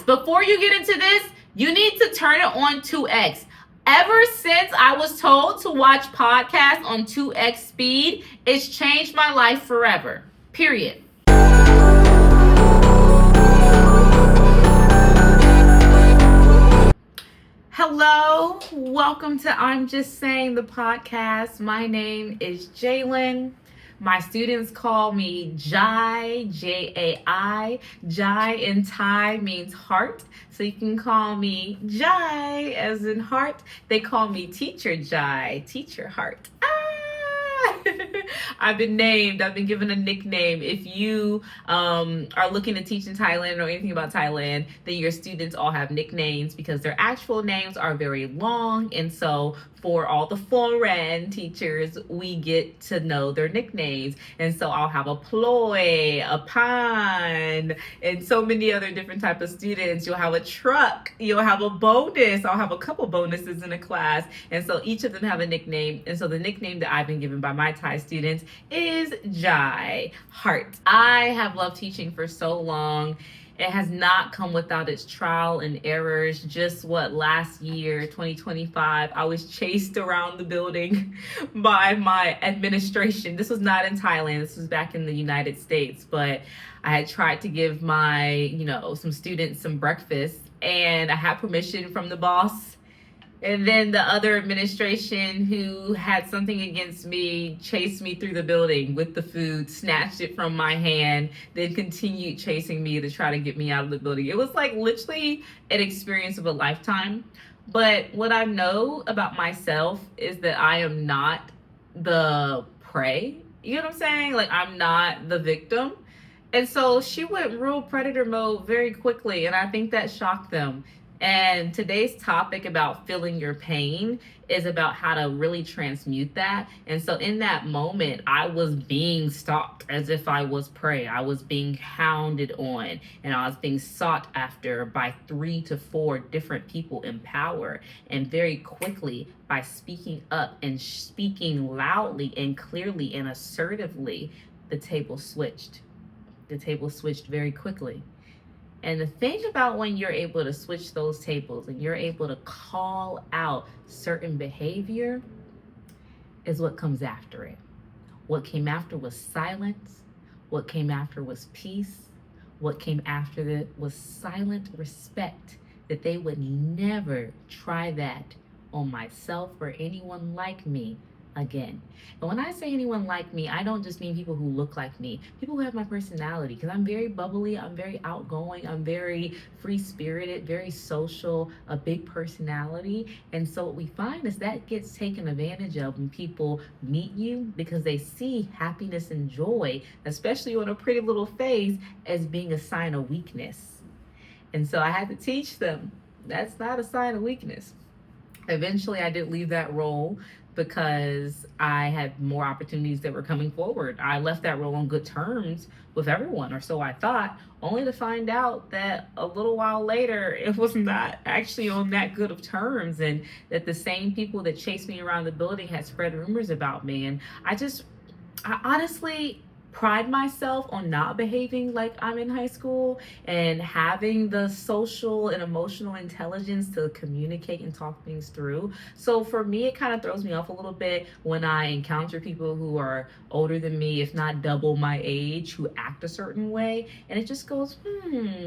before you get into this, you need to turn it on 2x. Ever since I was told to watch podcasts on 2x speed, it's changed my life forever. Period. Hello, welcome to I'm Just Saying the podcast. My name is Jalen. My students call me Jai, Jai. Jai in Thai means heart, so you can call me Jai as in heart. They call me Teacher Jai, Teacher Heart. I've been given a nickname. If you are looking to teach in Thailand or anything about Thailand, then your students all have nicknames because their actual names are very long. And so for all the foreign teachers, we get to know their nicknames. And so I'll have a ploy, a pan, and so many other different types of students. You'll have a truck, you'll have a bonus. I'll have a couple bonuses in a class. And so each of them have a nickname. And so the nickname that I've been given by my Thai students is Jai, heart. I have loved teaching for so long. It has not come without its trial and errors. Just last year, 2025, I was chased around the building by my administration. This was not in Thailand. This was back in the United States. But I had tried to give some students some breakfast, and I had permission from the boss. And then the other administration who had something against me chased me through the building with the food, snatched it from my hand, then continued chasing me to try to get me out of the building. It was like literally an experience of a lifetime. But what I know about myself is that I am not the prey. You know what I'm saying? Like, I'm not the victim. And so she went real predator mode very quickly, and I think that shocked them. And today's topic about feeling your pain is about how to really transmute that. And so in that moment, I was being stalked as if I was prey. I was being hounded on, and I was being sought after by 3 to 4 different people in power. And very quickly, by speaking up and speaking loudly and clearly and assertively, the table switched. The table switched very quickly. And the thing about when you're able to switch those tables and you're able to call out certain behavior is what comes after it. What came after was silence. What came after was peace. What came after that was silent respect, that they would never try that on myself or anyone like me again. And when I say anyone like me, I don't just mean people who look like me, people who have my personality, because I'm very bubbly, I'm very outgoing, I'm very free-spirited, very social, a big personality. And so what we find is that gets taken advantage of when people meet you, because they see happiness and joy, especially on a pretty little face, as being a sign of weakness. And so I had to teach them that's not a sign of weakness. Eventually, I did leave that role because I had more opportunities that were coming forward. I left that role on good terms with everyone, or so I thought, only to find out that a little while later, it was not actually on that good of terms, and that the same people that chased me around the building had spread rumors about me. And I honestly pride myself on not behaving like I'm in high school and having the social and emotional intelligence to communicate and talk things through. So for me, it kind of throws me off a little bit when I encounter people who are older than me, if not double my age, who act a certain way. And it just goes,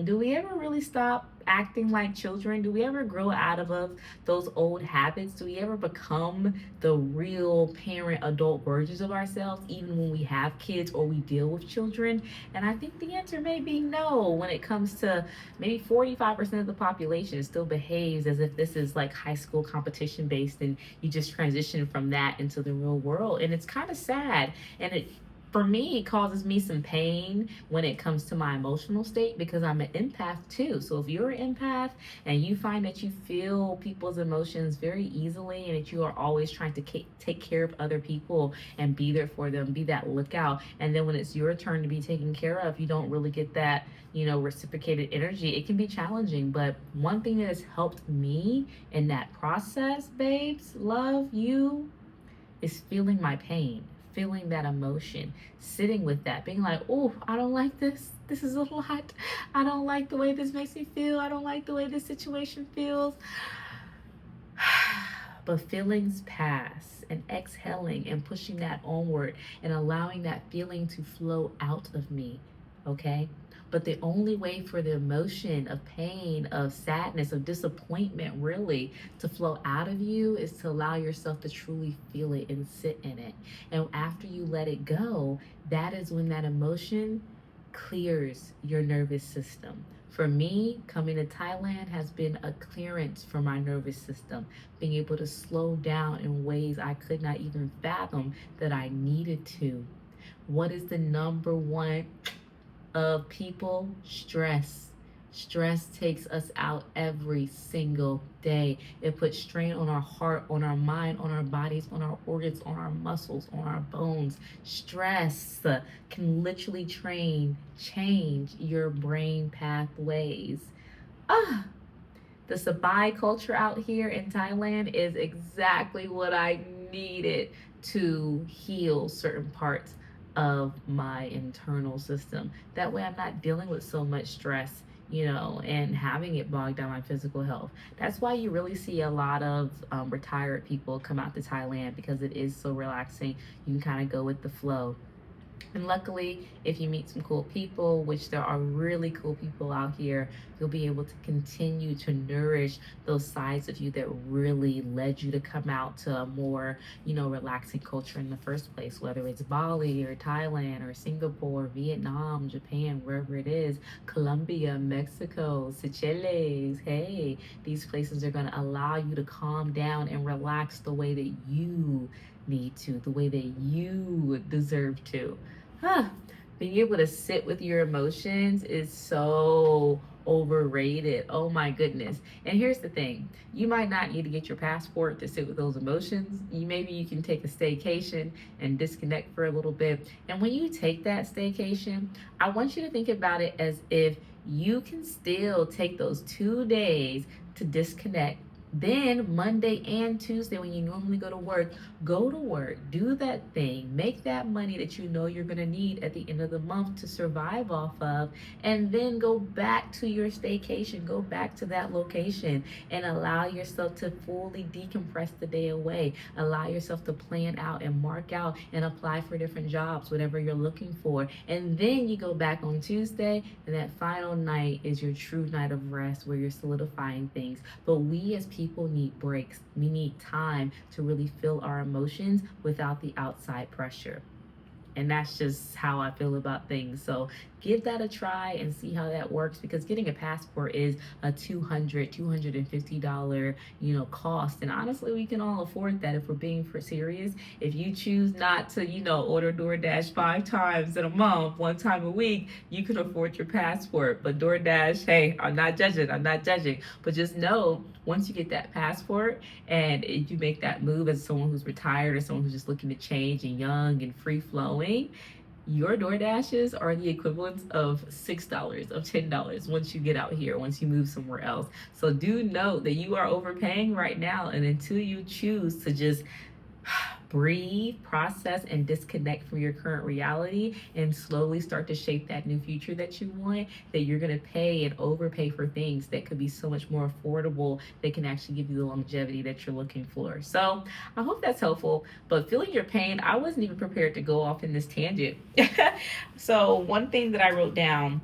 do we ever really stop acting like children? Do we ever grow out of those old habits? Do we ever become the real parent, adult versions of ourselves, even when we have kids or we deal with children? And I think the answer may be no when it comes to maybe 45% of the population still behaves as if this is like high school competition based and you just transition from that into the real world. And it's kind of sad. And it, for me, it causes me some pain when it comes to my emotional state, because I'm an empath too. So if you're an empath and you find that you feel people's emotions very easily and that you are always trying to take care of other people and be there for them, be that lookout, and then when it's your turn to be taken care of, you don't really get that, reciprocated energy, it can be challenging. But one thing that has helped me in that process, babes, love you, is feeling my pain. feeling that emotion, sitting with that, being like, oh, I don't like this. This is a lot. I don't like the way this makes me feel. I don't like the way this situation feels. But feelings pass, and exhaling and pushing that onward and allowing that feeling to flow out of me. Okay? But the only way for the emotion of pain, of sadness, of disappointment really to flow out of you is to allow yourself to truly feel it and sit in it. And after you let it go, that is when that emotion clears your nervous system. For me, coming to Thailand has been a clearance for my nervous system, being able to slow down in ways I could not even fathom that I needed to. What is the number one of people? Stress. Stress takes us out every single day. It puts strain on our heart, on our mind, on our bodies, on our organs, on our muscles, on our bones. Stress can literally change your brain pathways. Ah, the Sabai culture out here in Thailand is exactly what I needed to heal certain parts of my internal system. That way, I'm not dealing with so much stress, and having it bog down my physical health. That's why you really see a lot of retired people come out to Thailand because it is so relaxing. You can kind of go with the flow. And luckily, if you meet some cool people, which there are really cool people out here, you'll be able to continue to nourish those sides of you that really led you to come out to a more, relaxing culture in the first place, whether it's Bali or Thailand or Singapore, Vietnam, Japan, wherever it is, Colombia, Mexico, Seychelles. Hey, these places are going to allow you to calm down and relax the way that you need to, the way that you deserve to. Huh. Being able to sit with your emotions is so overrated. Oh my goodness. And here's the thing. You might not need to get your passport to sit with those emotions. Maybe you can take a staycation and disconnect for a little bit. And when you take that staycation, I want you to think about it as if you can still take those 2 days to disconnect. Then Monday and Tuesday, when you normally go to work, do that thing, make that money that you know you're going to need at the end of the month to survive off of, and then go back to your staycation, go back to that location and allow yourself to fully decompress the day away. Allow yourself to plan out and mark out and apply for different jobs, whatever you're looking for. And then you go back on Tuesday, and that final night is your true night of rest where you're solidifying things. But we as people need breaks. We need time to really feel our emotions without the outside pressure. And that's just how I feel about things. So give that a try and see how that works, because getting a passport is a $250, cost. And honestly, we can all afford that if we're being for serious. If you choose not to, order DoorDash 5 times in a month, 1 time a week, you can afford your passport. But DoorDash, hey, I'm not judging. But just know, once you get that passport and you make that move as someone who's retired or someone who's just looking to change and young and free flowing, your DoorDashes are the equivalent of $6, of $10 once you get out here, once you move somewhere else. So do note that you are overpaying right now, and until you choose to just breathe, process, and disconnect from your current reality and slowly start to shape that new future that you want, that you're going to pay and overpay for things that could be so much more affordable, that can actually give you the longevity that you're looking for. So I hope that's helpful. But feeling your pain, I wasn't even prepared to go off in this tangent. So one thing that I wrote down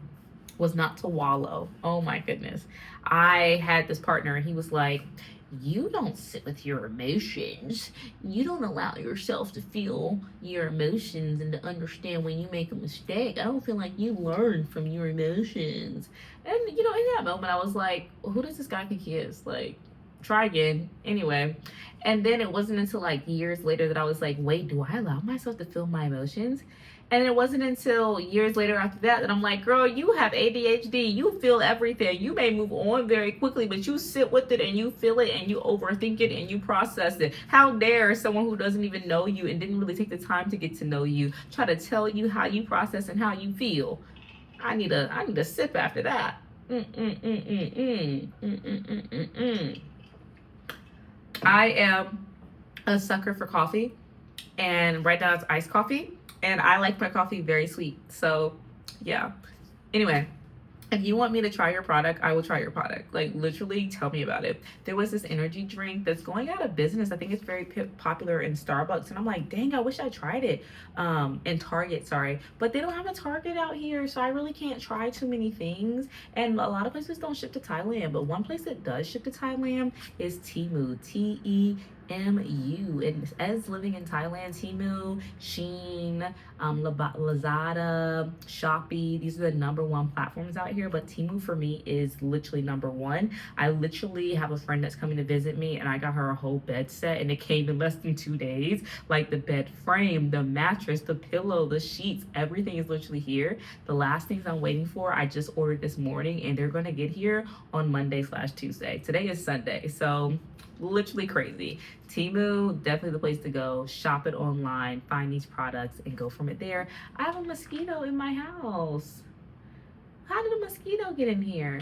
was not to wallow. Oh my goodness. I had this partner and he was like, you don't sit with your emotions. You don't allow yourself to feel your emotions and to understand when you make a mistake. I don't feel like you learn from your emotions. And, in that moment, I was like, who does this guy think he is? Like, try again. Anyway. And then it wasn't until like years later that I was like, wait, do I allow myself to feel my emotions? And it wasn't until years later after that I'm like, girl, you have ADHD. You feel everything. You may move on very quickly, but you sit with it and you feel it and you overthink it and you process it. How dare someone who doesn't even know you and didn't really take the time to get to know you try to tell you how you process and how you feel? I need a sip after that. I am a sucker for coffee. And right now it's iced coffee. And I like my coffee very sweet. So yeah. Anyway, if you want me to try your product, I will try your product. Like, literally, tell me about it. There was this energy drink that's going out of business. I think it's very popular in Starbucks, and I'm like, dang, I wish I tried it. In Target, sorry, but they don't have a Target out here, so I really can't try too many things. And a lot of places don't ship to Thailand, but one place that does ship to Thailand is Temu. TEMU. And as living in Thailand, Temu, Sheen, Lazada, Shopee, these are the number one platforms out here. But Temu for me is literally number one. I literally have a friend that's coming to visit me, and I got her a whole bed set, and it came in less than 2 days. Like the bed frame, the mattress, the pillow, the sheets, everything is literally here. The last things I'm waiting for, I just ordered this morning, and they're gonna get here on Monday/Tuesday. Today is Sunday, so literally crazy. Temu, definitely the place to go. Shop it online, find these products, and go from it there. I have a mosquito in my house. How did a mosquito get in here?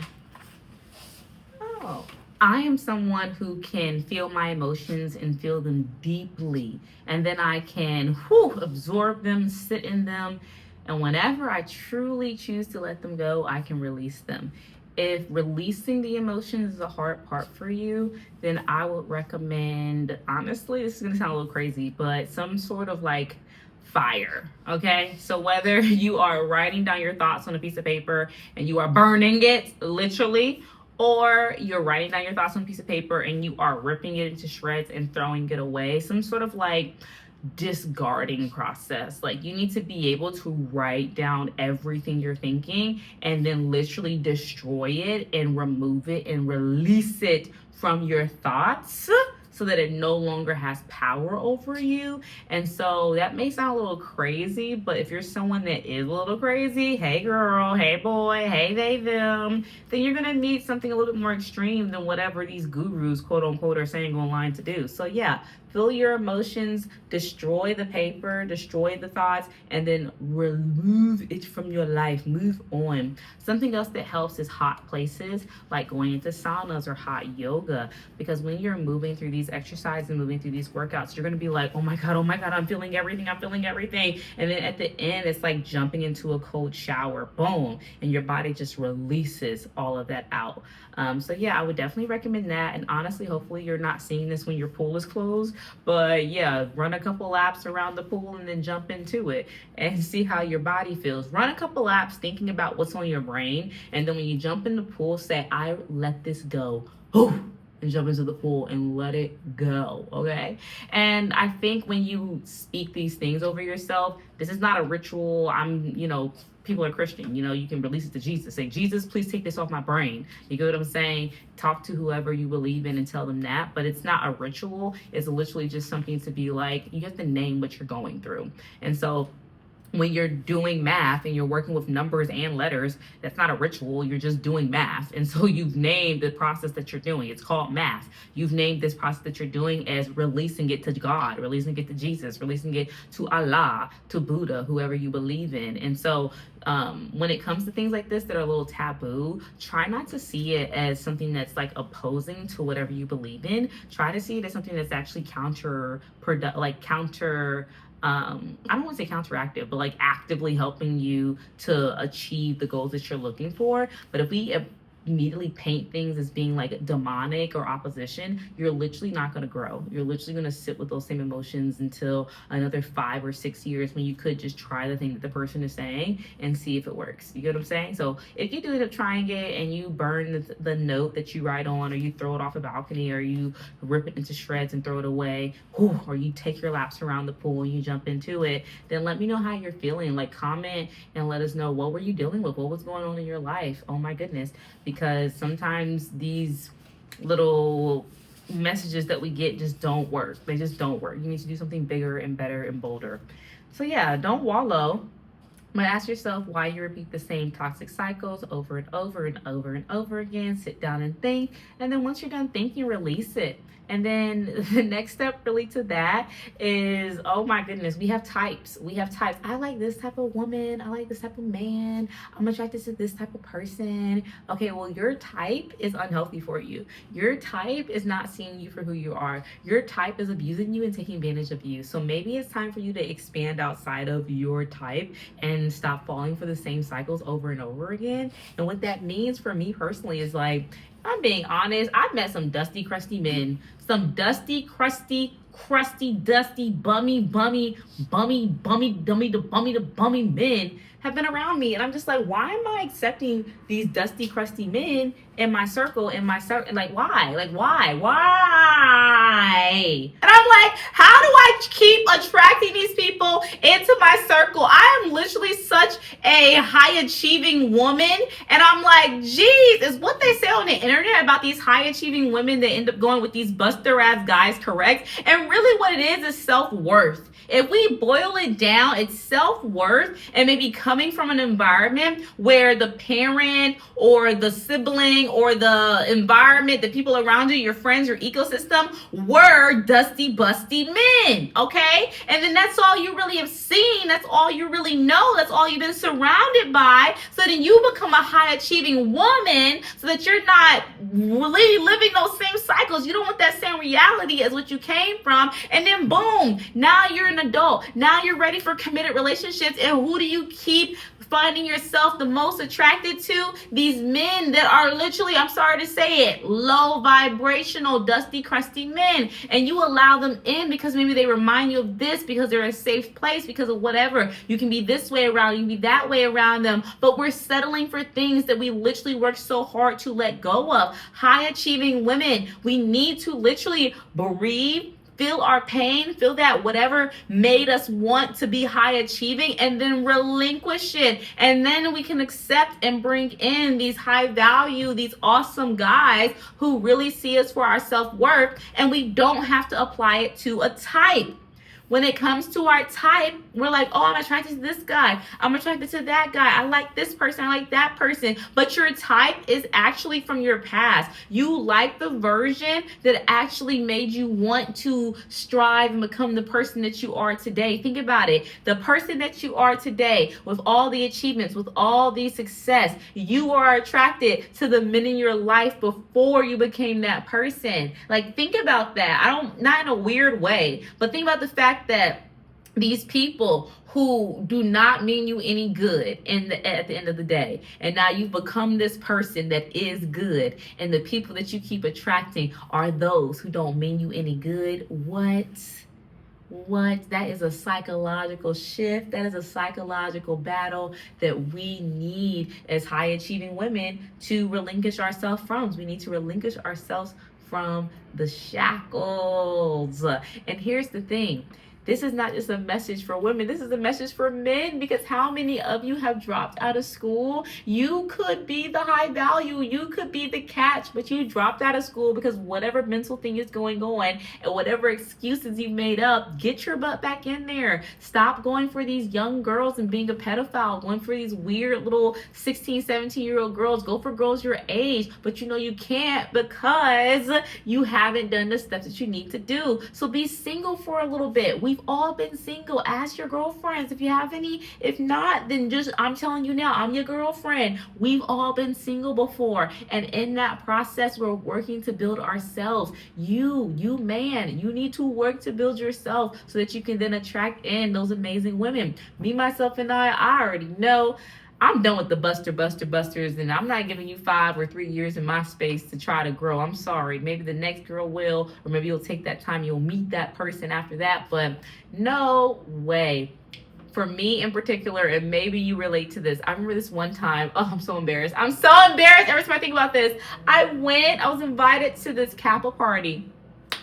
Oh. I am someone who can feel my emotions and feel them deeply. And then I can absorb them, sit in them. And whenever I truly choose to let them go, I can release them. If releasing the emotions is a hard part for you, then I would recommend, honestly, this is going to sound a little crazy, but some sort of like fire. Okay. So whether you are writing down your thoughts on a piece of paper and you are burning it literally, or you're writing down your thoughts on a piece of paper and you are ripping it into shreds and throwing it away, some sort of like discarding process. Like, you need to be able to write down everything you're thinking and then literally destroy it and remove it and release it from your thoughts so that it no longer has power over you. And so that may sound a little crazy, but if you're someone that is a little crazy, hey girl, hey boy, hey they, them, then you're gonna need something a little bit more extreme than whatever these gurus, quote unquote, are saying online to do. So yeah, feel your emotions, destroy the paper, destroy the thoughts, and then remove it from your life. Move on. Something else that helps is hot places, like going into saunas or hot yoga, because when you're moving through these exercises and moving through these workouts, you're going to be like, oh my God, I'm feeling everything. I'm feeling everything. And then at the end, it's like jumping into a cold shower, boom, and your body just releases all of that out. So yeah, I would definitely recommend that. And honestly, hopefully you're not seeing this when your pool is closed, but yeah, run a couple laps around the pool and then jump into it and see how your body feels. Run a couple laps thinking about what's on your brain. And then when you jump in the pool, say, I let this go. And jump into the pool and let it go. Okay. And I think when you speak these things over yourself, this is not a ritual. People are Christian, you can release it to Jesus. Say, Jesus, please take this off my brain. You get what I'm saying? Talk to whoever you believe in and tell them that. But it's not a ritual. It's literally just something to be like, you have to name what you're going through. And so when you're doing math and you're working with numbers and letters, that's not a ritual. You're just doing math. And so you've named the process that you're doing. It's called math. You've named this process that you're doing as releasing it to God, releasing it to Jesus, releasing it to Allah, to Buddha, whoever you believe in. And so when it comes to things like this that are a little taboo, try not to see it as something that's like opposing to whatever you believe in. Try to see it as something that's actually I don't want to say counteractive, but like actively helping you to achieve the goals that you're looking for. But if we immediately paint things as being like demonic or opposition, you're literally not going to grow. You're literally going to sit with those same emotions until another 5 or 6 years, when you could just try the thing that the person is saying and see if it works. You get what I'm saying? So if you do end up trying it and you burn the note that you write on, or you throw it off a balcony, or you rip it into shreds and throw it away, or you take your laps around the pool and you jump into it, then let me know how you're feeling. Like, comment and let us know, what were you dealing with? What was going on in your life? Oh my goodness. Because sometimes these little messages that we get just don't work. They just don't work. You need to do something bigger and better and bolder. So yeah, don't wallow. But ask yourself why you repeat the same toxic cycles over and over and over and over again. Sit down and think. And then once you're done thinking, release it. And then the next step really to that is, oh my goodness, we have types. We have types. I like this type of woman. I like this type of man. I'm attracted to this type of person. Okay, well, your type is unhealthy for you. Your type is not seeing you for who you are. Your type is abusing you and taking advantage of you. So maybe it's time for you to expand outside of your type and stop falling for the same cycles over and over again. And what that means for me personally is like, I'm being honest, I've met some dusty, crusty men. Some dusty, crusty, dusty, bummy, bummy men have been around me. And I'm just like, why am I accepting these dusty, crusty men in my circle, like, why? Like, why? And I'm like, how do I keep attracting these people into my circle? I am literally such a high achieving woman. And I'm like, geez, is what they say on the internet about these high achieving women that end up going with these buster ass guys correct? And really what it is self-worth. If we boil it down, it's self-worth and maybe coming from an environment where the parent or the sibling or the environment, the people around you, your friends, your ecosystem were dusty, busty men, okay? And then that's all you really have seen. That's all you really know. That's all you've been surrounded by. So then you become a high achieving woman so that you're not really living those same cycles. You don't want that same reality as what you came from. And then boom, now you're an adult. Now you're ready for committed relationships. And who do you keep finding yourself the most attracted to? These men that are literally, I'm sorry to say it, low vibrational, dusty, crusty men. And you allow them in because maybe they remind you of this, because they're a safe place, because of whatever. You can be this way around, you can be that way around them. But we're settling for things that we literally work so hard to let go of. High achieving women, we need to literally bereave, feel our pain, feel that whatever made us want to be high achieving, and then relinquish it. And then we can accept and bring in these high value, these awesome guys who really see us for our self-worth, and we don't have to apply it to a type. When it comes to our type, we're like, oh, I'm attracted to this guy. I'm attracted to that guy. I like this person. I like that person. But your type is actually from your past. You like the version that actually made you want to strive and become the person that you are today. Think about it. The person that you are today, with all the achievements, with all the success, you are attracted to the men in your life before you became that person. Like, think about that. Not in a weird way, but think about the fact that these people who do not mean you any good at the end of the day, and now you've become this person that is good, and the people that you keep attracting are those who don't mean you any good. What? That is a psychological shift. That is a psychological battle that we need as high achieving women to relinquish ourselves from. We need to relinquish ourselves from the shackles. And here's the thing. This is not just a message for women. This is a message for men, because how many of you have dropped out of school? You could be the high value. You could be the catch, but you dropped out of school because whatever mental thing is going on and whatever excuses you've made up, get your butt back in there. Stop going for these young girls and being a pedophile, going for these weird little 16, 17-year-old girls. Go for girls your age, but you know you can't because you haven't done the steps that you need to do. So be single for a little bit. We've all been single. Ask your girlfriends if you have any. If not, then just, I'm telling you now, I'm your girlfriend. We've all been single before. And in that process, we're working to build ourselves. You man, you need to work to build yourself so that you can then attract in those amazing women. Me, myself, and I already know I'm done with the busters, and I'm not giving you 5 or 3 years in my space to try to grow. I'm sorry. Maybe the next girl will, or maybe you'll take that time, you'll meet that person after that, but no way. For me in particular, and maybe you relate to this, I remember this one time, oh, I'm so embarrassed every time I think about this. I was invited to this Kappa party.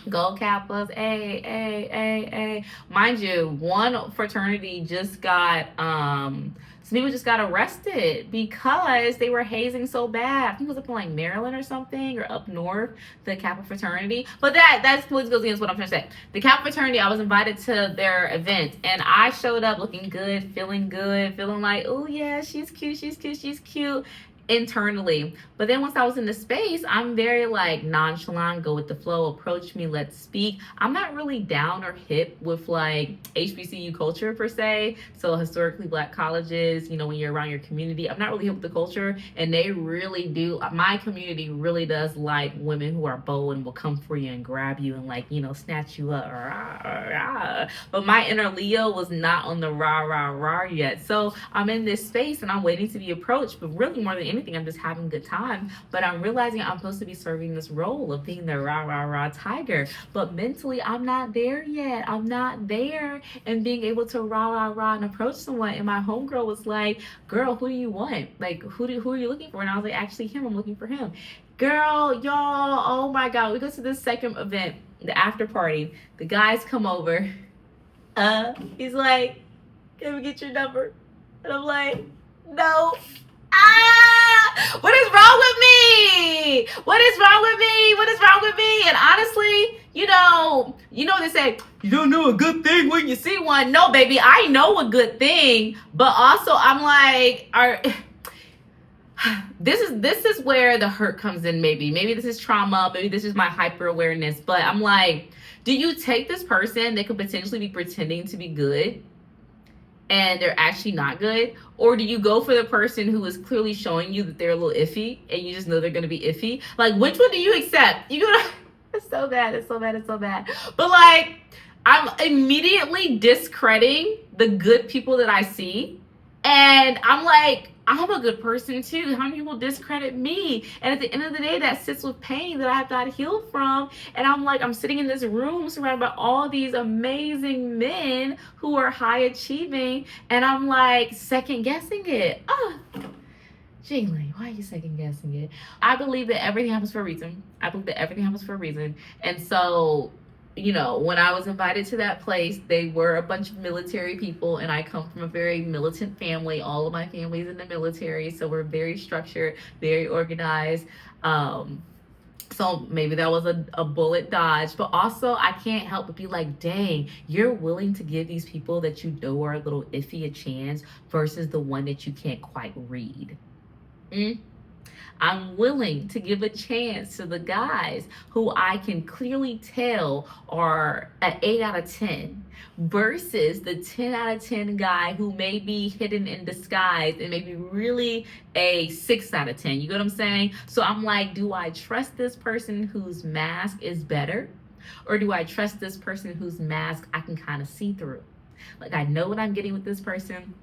Go Kappas, a. Mind you, one fraternity just got some people just got arrested because they were hazing so bad. I think it was up in like Maryland or something, or up north, the Kappa fraternity. But that's what goes against what I'm trying to say. The Kappa fraternity, I was invited to their event, and I showed up looking good, feeling like, oh yeah, she's cute, she's cute internally. But then once I was in the space, I'm very like nonchalant, go with the flow, approach me, let's speak. I'm not really down or hip with like HBCU culture per se. So historically black colleges, when you're around your community, I'm not really hip with the culture. And they really do, my community really does like women who are bold and will come for you and grab you and like, snatch you up. But my inner Leo was not on the rah yet. So I'm in this space and I'm waiting to be approached, but really more than anything, I'm just having a good time. But I'm realizing I'm supposed to be serving this role of being the rah tiger. But mentally, I'm not there yet. I'm not there. And being able to rah and approach someone. And my homegirl was like, girl, who do you want? Like, who are you looking for? And I was like, actually, him. I'm looking for him. Girl, y'all, oh my God. We go to the second event, the after party. The guys come over. He's like, can we get your number? And I'm like, no. What is wrong with me? What is wrong with me? What is wrong with me? And honestly, they say, you don't know a good thing when you see one. No, baby, I know a good thing. But also I'm like, this is where the hurt comes in. Maybe this is trauma. Maybe this is my hyper awareness. But I'm like, do you take this person that could potentially be pretending to be good and they're actually not good? Or do you go for the person who is clearly showing you that they're a little iffy and you just know they're going to be iffy? Like, which one do you accept? It's so bad. But like, I'm immediately discrediting the good people that I see. And I'm like, I'm a good person too. How many people discredit me? And at the end of the day, that sits with pain that I have got to heal from. And I'm like, I'm sitting in this room surrounded by all these amazing men who are high achieving. And I'm like second guessing it. Jaylen, why are you second guessing it? I believe that everything happens for a reason. And so, when I was invited to that place, they were a bunch of military people, and I come from a very militant family. All of my family's in the military, so we're very structured, very organized. So maybe that was a bullet dodge, but also I can't help but be like, dang, you're willing to give these people that you know are a little iffy a chance versus the one that you can't quite read. I'm willing to give a chance to the guys who I can clearly tell are an 8 out of 10 versus the 10 out of 10 guy who may be hidden in disguise and maybe really a 6 out of 10. You get what I'm saying? So I'm like, do I trust this person whose mask is better? Or do I trust this person whose mask I can kind of see through? Like, I know what I'm getting with this person.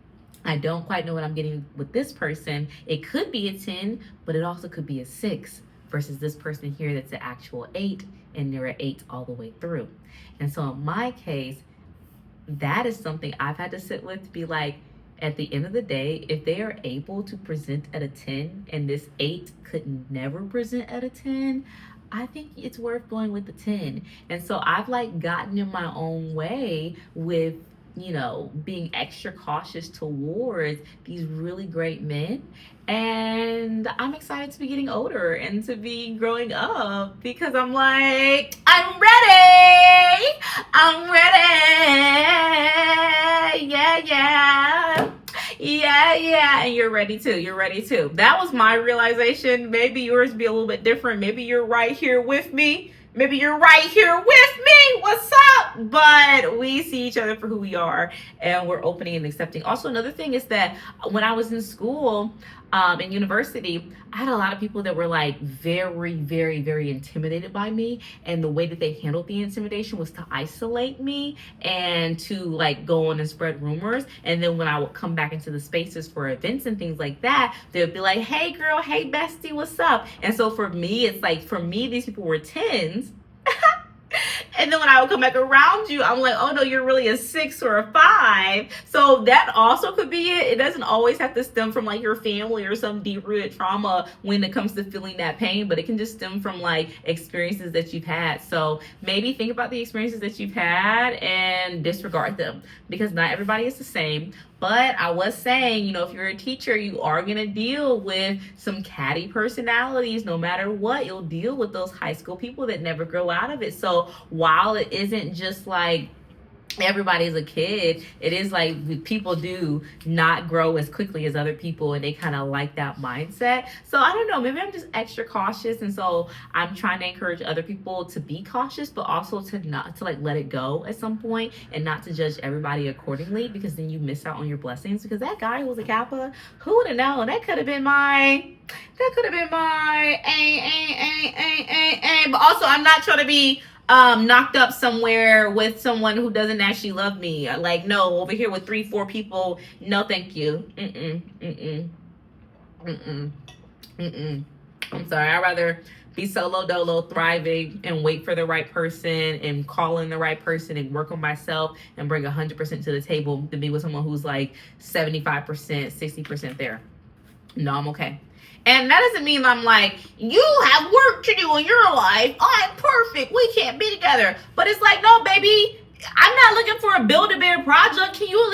I don't quite know what I'm getting with this person. It could be a 10, but it also could be a 6 versus this person here that's an actual 8, and they're an 8 all the way through. And so in my case, that is something I've had to sit with, to be like, at the end of the day, if they are able to present at a 10 and this 8 could never present at a 10, I think it's worth going with the 10. And so I've like gotten in my own way with being extra cautious towards these really great men. And I'm excited to be getting older and to be growing up because I'm like, I'm ready. Yeah. And you're ready too. That was my realization. Maybe yours be a little bit different. Maybe you're right here with me. What's up? But we see each other for who we are, and we're opening and accepting. Also, another thing is that when I was in school, in university, I had a lot of people that were like very, very, very intimidated by me. And the way that they handled the intimidation was to isolate me and to like go on and spread rumors. And then when I would come back into the spaces for events and things like that, they would be like, hey girl, hey bestie, what's up? And so for me, it's like, these people were 10s. And then when I would come back around you, I'm like, oh no, you're really a 6 or a 5. So that also could be it. It doesn't always have to stem from like your family or some deep rooted trauma when it comes to feeling that pain, but it can just stem from like experiences that you've had. So maybe think about the experiences that you've had and disregard them, because not everybody is the same. But I was saying, if you're a teacher, you are going to deal with some catty personalities no matter what. You'll deal with those high school people that never grow out of it. So while it isn't just like everybody's a kid, it is like people do not grow as quickly as other people, and they kind of like that mindset. So I don't know, maybe I'm just extra cautious, and so I'm trying to encourage other people to be cautious, but also to not to like let it go at some point and not to judge everybody accordingly, because then you miss out on your blessings. Because that guy who was a Kappa, who would have known? That could have been my but also I'm not trying to be knocked up somewhere with someone who doesn't actually love me. Like, no, over here with 3-4 people, no thank you. I'm sorry, I'd rather be solo dolo, thriving, and wait for the right person and call in the right person and work on myself and bring 100% to the table than be with someone who's like 75%, 60% there. No, I'm okay. And that doesn't mean I'm like, you have work to do in your life, I'm perfect, we can't be together. But it's like, no, baby, I'm not looking for a Build-A-Bear project. Can you at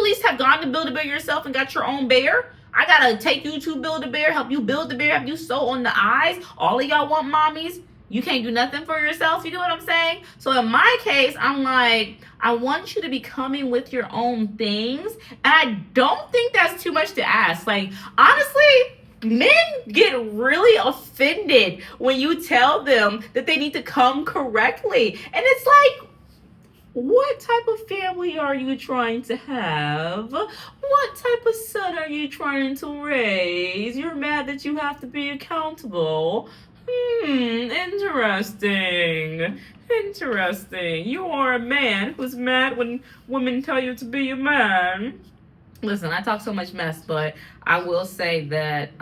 least have gone to Build-A-Bear yourself and got your own bear? I gotta take you to Build-A-Bear, help you build the bear, have you sew on the eyes. All of y'all want mommies. You can't do nothing for yourself. You know what I'm saying? So in my case, I'm like, I want you to be coming with your own things. And I don't think that's too much to ask. Like, honestly, men get really offended when you tell them that they need to come correctly. And it's like, what type of family are you trying to have? What type of son are you trying to raise? You're mad that you have to be accountable. Interesting. Interesting. You are a man who's mad when women tell you to be a man. Listen, I talk so much mess, but I will say that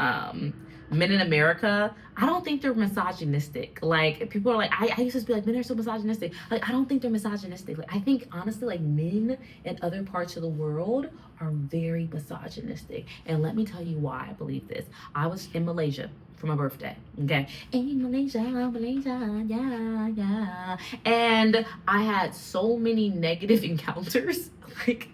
men in America, I don't think they're misogynistic. Like, people are like, I used to be like, men are so misogynistic. Like, I don't think they're misogynistic. Like, I think, honestly, like, men in other parts of the world are very misogynistic. And let me tell you why I believe this. I was in Malaysia for my birthday, okay? In Malaysia, yeah. And I had so many negative encounters. Like,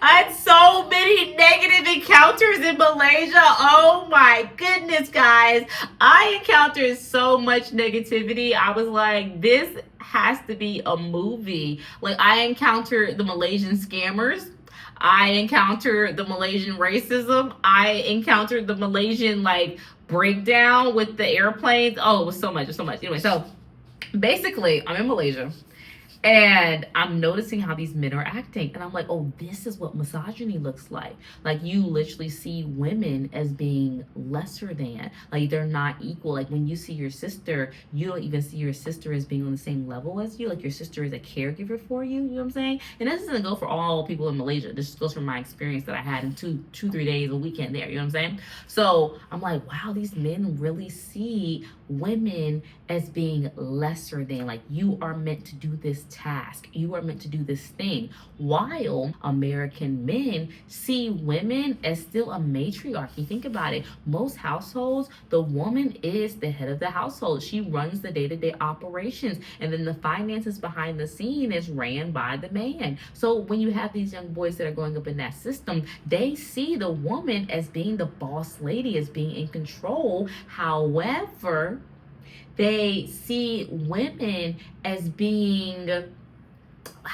I had so many negative encounters in Malaysia. Oh my goodness, guys. I encountered so much negativity. I was like, this has to be a movie. Like, I encountered the Malaysian scammers. I encountered the Malaysian racism. I encountered the Malaysian, like, breakdown with the airplanes. Oh, it was so much. Anyway, so basically, I'm in Malaysia. And I'm noticing how these men are acting. And I'm like, oh, this is what misogyny looks like. Like, you literally see women as being lesser than. Like, they're not equal. Like, when you see your sister, you don't even see your sister as being on the same level as you. Like, your sister is a caregiver for you. You know what I'm saying? And this doesn't go for all people in Malaysia. This just goes from my experience that I had in 3 days, a weekend there. You know what I'm saying? So I'm like, wow, these men really see women as being lesser than. Like, you are meant to do this task, you are meant to do this thing, while American men see women as still a matriarchy. Think about it. Most households, the woman is the head of the household. She runs the day-to-day operations, and then the finances behind the scene is ran by the man. So when you have these young boys that are growing up in that system, they see the woman as being the boss lady, as being in control. However, they see women as being,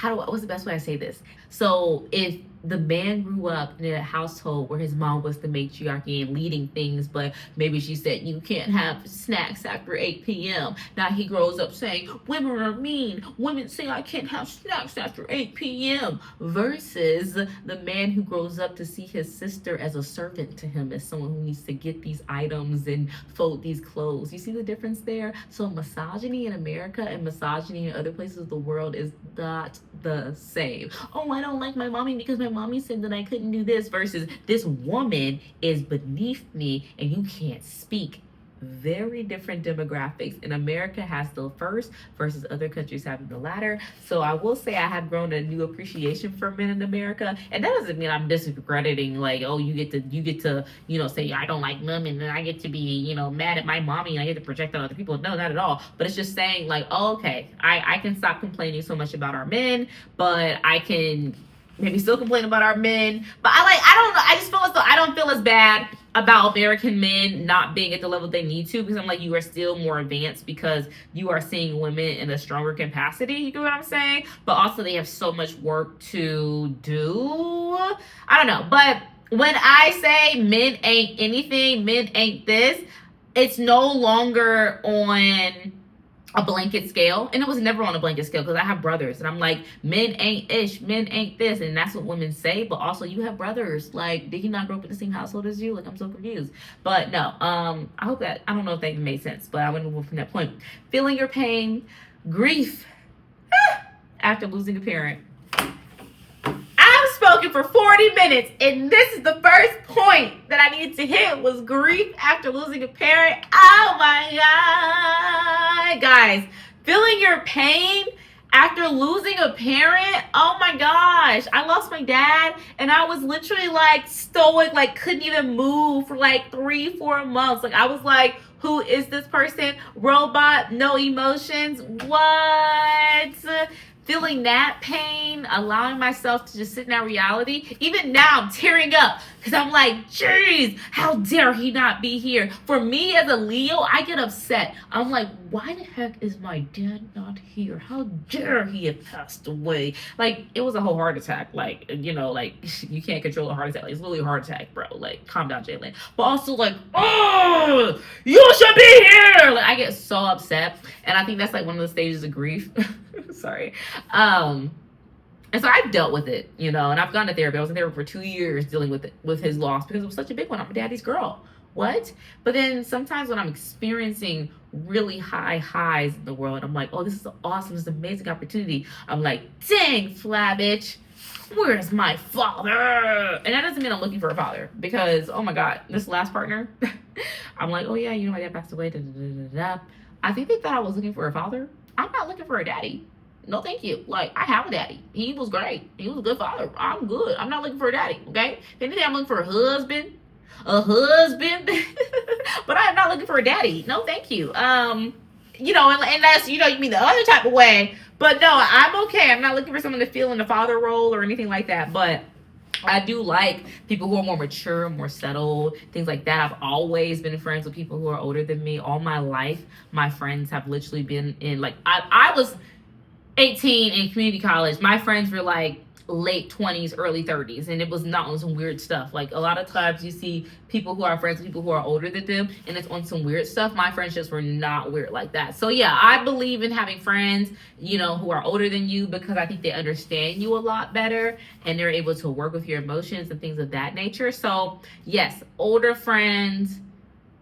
what's the best way I say this? So if the man grew up in a household where his mom was the matriarchy and leading things, but maybe she said you can't have snacks after 8 p.m. Now he grows up saying women are mean. Women say I can't have snacks after 8 p.m. Versus the man who grows up to see his sister as a servant to him, as someone who needs to get these items and fold these clothes. You see the difference there? So misogyny in America and misogyny in other places of the world is not the same. Oh, I don't like my mommy because my mommy said that I couldn't do this, versus this woman is beneath me and you can't speak very different demographics, and America has the first versus other countries having the latter. So I will say I have grown a new appreciation for men in America, and that doesn't mean I'm discrediting like, oh, you get to say I don't like women and I get to be mad at my mommy and I get to project on other people. No, not at all. But it's just saying like, oh, okay, I can stop complaining so much about our men, but I can maybe still complain about our men. But I don't know. I just feel as though I don't feel as bad about American men not being at the level they need to, because I'm like, you are still more advanced because you are seeing women in a stronger capacity. You get what I'm saying? But also they have so much work to do. I don't know. But when I say men ain't anything, men ain't this, it's no longer on a blanket scale, and it was never on a blanket scale because I have brothers and I'm like, men ain't ish, men ain't this, and that's what women say. But also you have brothers, like, did he not grow up in the same household as you? Like, I'm so confused. But no, I hope that, I don't know if that even made sense, but I want to move from that point. Feeling your pain, grief after losing a parent. I've spoken for 40 minutes, and this is the first point that I needed to hit was grief after losing a parent. Oh my God, guys, feeling your pain after losing a parent. Oh my gosh, I lost my dad, and I was literally like stoic, like couldn't even move for like 3-4 months. Like I was like, who is this person? Robot, no emotions. What? Feeling that pain, allowing myself to just sit in that reality. Even now, I'm tearing up because I'm like, jeez, how dare he not be here? For me as a Leo, I get upset. I'm like, why the heck is my dad not here? How dare he have passed away? Like, it was a whole heart attack. Like, like, you can't control a heart attack. Like, it's literally a heart attack, bro. Like, calm down, Jalen. But also, like, oh, you should be here. Like, I get so upset. And I think that's like one of the stages of grief. Sorry. And so I've dealt with it, and I've gone to therapy. I was in therapy for 2 years dealing with it, with his loss, because it was such a big one. I'm a daddy's girl. What? But then sometimes when I'm experiencing really high highs in the world, I'm like, oh, this is awesome. This is an amazing opportunity. I'm like, dang, flat bitch, where's my father? And that doesn't mean I'm looking for a father, because, oh my God, this last partner, I'm like, oh yeah, my dad passed away. Da, da, da, da, da. I think they thought I was looking for a father. I'm not looking for a daddy. No, thank you. Like, I have a daddy. He was great. He was a good father. I'm good. I'm not looking for a daddy, okay? If anything, I'm looking for a husband. A husband. But I'm not looking for a daddy. No, thank you. And that's, you mean the other type of way. But no, I'm okay. I'm not looking for someone to fill in the father role or anything like that. But I do like people who are more mature, more settled, things like that. I've always been friends with people who are older than me. All my life, my friends have literally been in, like, I was 18 in community college. My friends were like late 20s, early 30s, and it was not on some weird stuff. Like, a lot of times you see people who are friends with people who are older than them, and it's on some weird stuff. My friendships were not weird like that. So yeah, I believe in having friends, who are older than you, because I think they understand you a lot better and they're able to work with your emotions and things of that nature. So yes, older friends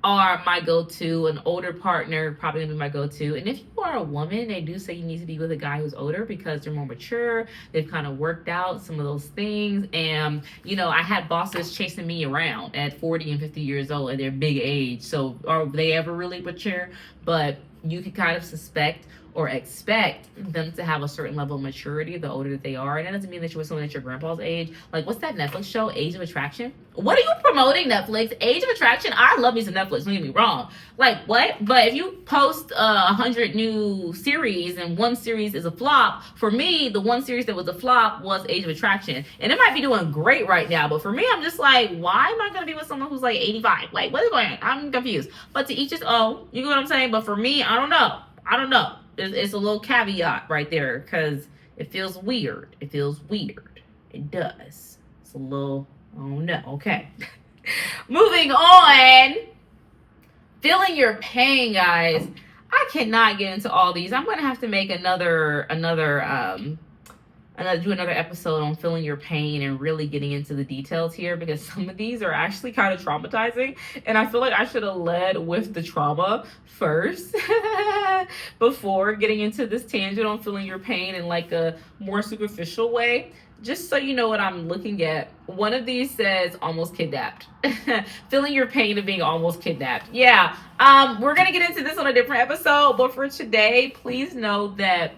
are my go-to. An older partner probably gonna be my go-to. And if you are a woman, they do say you need to be with a guy who's older because they're more mature. They've kind of worked out some of those things. And I had bosses chasing me around at 40 and 50 years old at their big age. So are they ever really mature? But you can kind of suspect or expect them to have a certain level of maturity the older that they are. And that doesn't mean that you're with someone at your grandpa's age. Like, what's that Netflix show, Age of Attraction? What are you promoting, Netflix? Age of Attraction? I love me some Netflix, don't get me wrong. Like, what? But if you post 100 new series and one series is a flop, for me, the one series that was a flop was Age of Attraction. And it might be doing great right now, but for me, I'm just like, why am I going to be with someone who's like 85? Like, what is going on? I'm confused. But to each his own, you know what I'm saying? But for me, I don't know. It's a little caveat right there, because it feels weird. It feels weird. It does. It's a little, oh no. Okay. Moving on. Feeling your pain, guys. I cannot get into all these. I'm going to have to make another episode on feeling your pain and really getting into the details here, because some of these are actually kind of traumatizing, and I feel like I should have led with the trauma first before getting into this tangent on feeling your pain in like a more superficial way. just so you know what I'm looking at, one of these says almost kidnapped. Feeling your pain of being almost kidnapped. Yeah. We're gonna get into this on a different episode, but for today, please know that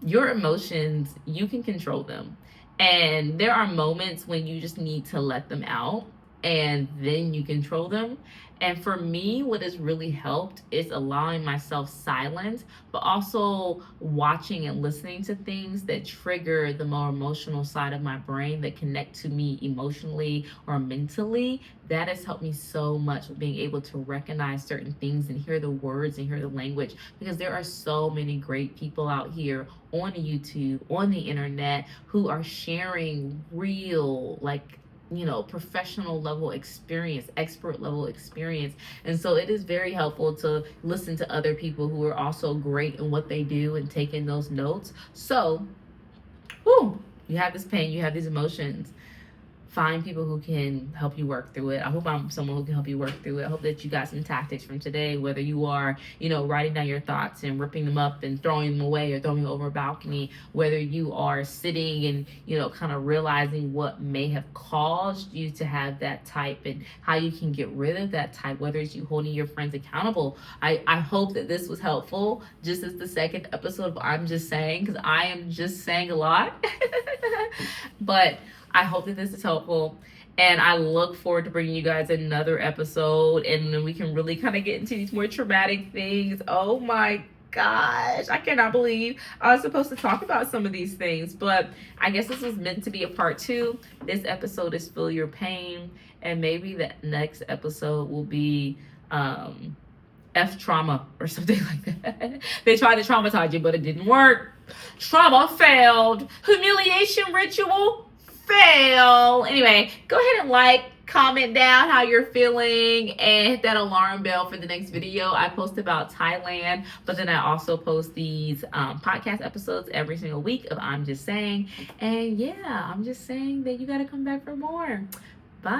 your emotions, you can control them. And there are moments when you just need to let them out and then you control them. And for me, what has really helped is allowing myself silence, but also watching and listening to things that trigger the more emotional side of my brain that connect to me emotionally or mentally. That has helped me so much with being able to recognize certain things and hear the words and hear the language, because there are so many great people out here on YouTube, on the internet, who are sharing real, like, professional level experience, expert level experience. And so it is very helpful to listen to other people who are also great in what they do and taking those notes. So, whew, you have this pain, you have these emotions. Find people who can help you work through it. I hope I'm someone who can help you work through it. I hope that you got some tactics from today, whether you are, writing down your thoughts and ripping them up and throwing them away or throwing them over a balcony, whether you are sitting and, kind of realizing what may have caused you to have that type and how you can get rid of that type, whether it's you holding your friends accountable. I hope that this was helpful, just as the second episode of I'm Just Saying, because I am just saying a lot. But I hope that this is helpful. And I look forward to bringing you guys another episode. And then we can really kind of get into these more traumatic things. Oh my gosh. I cannot believe I was supposed to talk about some of these things. But I guess this was meant to be a part 2. This episode is Feel Your Pain. And maybe the next episode will be F trauma or something like that. They tried to traumatize you, but it didn't work. Trauma failed. Humiliation ritual fail. Anyway, go ahead and comment down how you're feeling, and hit that alarm bell for the next video. I post about Thailand, but then I also post these podcast episodes every single week of I'm Just Saying. And yeah, I'm just saying that you got to come back for more. Bye.